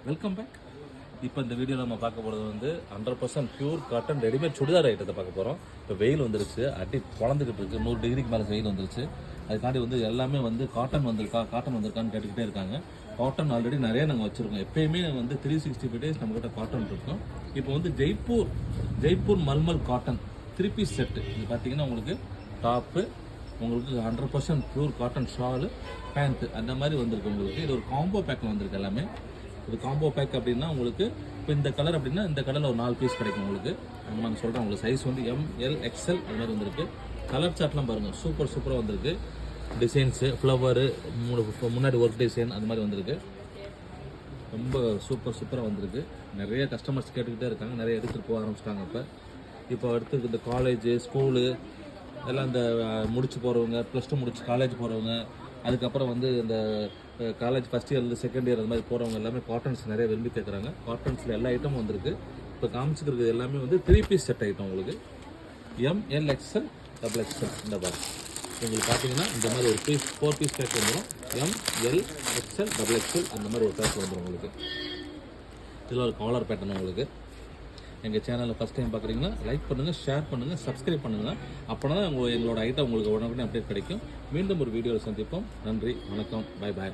Welcome back. இப்போ இந்த வீடியோவில் நம்ம பார்க்க போகிறது வந்து 100% பியூர் காட்டன் ரெடிமேட் சுடிதார் ஐட்டத்தை பார்க்க போகிறோம். இப்போ வெயில் வந்துருச்சு, அடி குழந்துக்கிட்டு இருக்குது, 100 டிகிரிக்கு மேலே வெயில் வந்துருச்சு. அதுக்காண்டி வந்து எல்லாமே வந்து காட்டன் வந்திருக்கான்னு கேட்டுக்கிட்டே இருக்காங்க. காட்டன் ஆல்ரெடி நிறைய நாங்கள் வச்சுருக்கோம். எப்பயுமே வந்து 365 டேஸ் நம்மக்கிட்ட காட்டன் இருக்கும். இப்போ வந்து Jaipur mulmul cotton 3 piece set. இது பார்த்தீங்கன்னா உங்களுக்கு டாப்பு, உங்களுக்கு 100% பியூர் காட்டன் ஷாலு, பேண்ட்டு அந்த மாதிரி வந்திருக்கு உங்களுக்கு. இது ஒரு காம்போ பேக்கில் வந்திருக்கு எல்லாமே. இது காம்போ பேக் அப்படின்னா உங்களுக்கு இப்போ இந்த கலர் அப்படின்னா இந்த கலரில் ஒரு 4 பீஸ் கிடைக்கும் உங்களுக்கு. நான் சொல்கிறேன் உங்களுக்கு சைஸ் வந்து ML XL அது மாதிரி வந்திருக்கு. கலர் சார்ட்லாம் பாருங்கள், சூப்பராக வந்திருக்கு. டிசைன்ஸு ஃப்ளவரு, முன்னாடி ஒர்க் டிசைன் அது மாதிரி வந்திருக்கு. ரொம்ப சூப்பராக வந்திருக்கு. நிறைய கஸ்டமர்ஸ் கேட்டுக்கிட்டே இருக்காங்க, நிறைய எடுத்துகிட்டு போக ஆரம்பிச்சிட்டாங்க. இப்போ அடுத்து இந்த காலேஜு ஸ்கூலு எல்லாம் இந்த முடிச்சு போகிறவங்க, +2 முடிச்சு காலேஜ் போகிறவங்க, அதுக்கப்புறம் வந்து இந்த காலேஜ் ஃபஸ்ட் இயர்லேருந்து செகண்ட் இயர் அது மாதிரி போகிறவங்க எல்லாமே காட்டன்ஸ் நிறைய விரும்பி கேட்குறாங்க. காட்டன்ஸில் எல்லா ஐட்டமும் வந்திருக்கு. இப்போ காமிச்சிக்கிறது எல்லாமே வந்து 3 பீஸ் செட் ஐட்டம் உங்களுக்கு. ML XL XXL இந்த பார் உங்களுக்கு பார்த்தீங்கன்னா இந்த மாதிரி ஒரு 4 பீஸ் பேக் வந்துடும். ML XL XXL அந்த மாதிரி ஒரு பேக் வந்துடும் உங்களுக்கு. இதில் ஒரு காலர் பேட்டர்ன் உங்களுக்கு. எங்கள் சேனலில் ஃபஸ்ட் டைம் பார்க்குறீங்கன்னா லைக் பண்ணுங்கள், ஷேர் பண்ணுங்கள், சப்ஸ்கிரைப் பண்ணுங்கள். அப்போனா தான் எங்களோட ஐட்டம் உங்களுக்கு உடனே அப்டேட் கிடைக்கும். மீண்டும் ஒரு வீடியோவில் சந்திப்போம். நன்றி, வணக்கம், பாய்.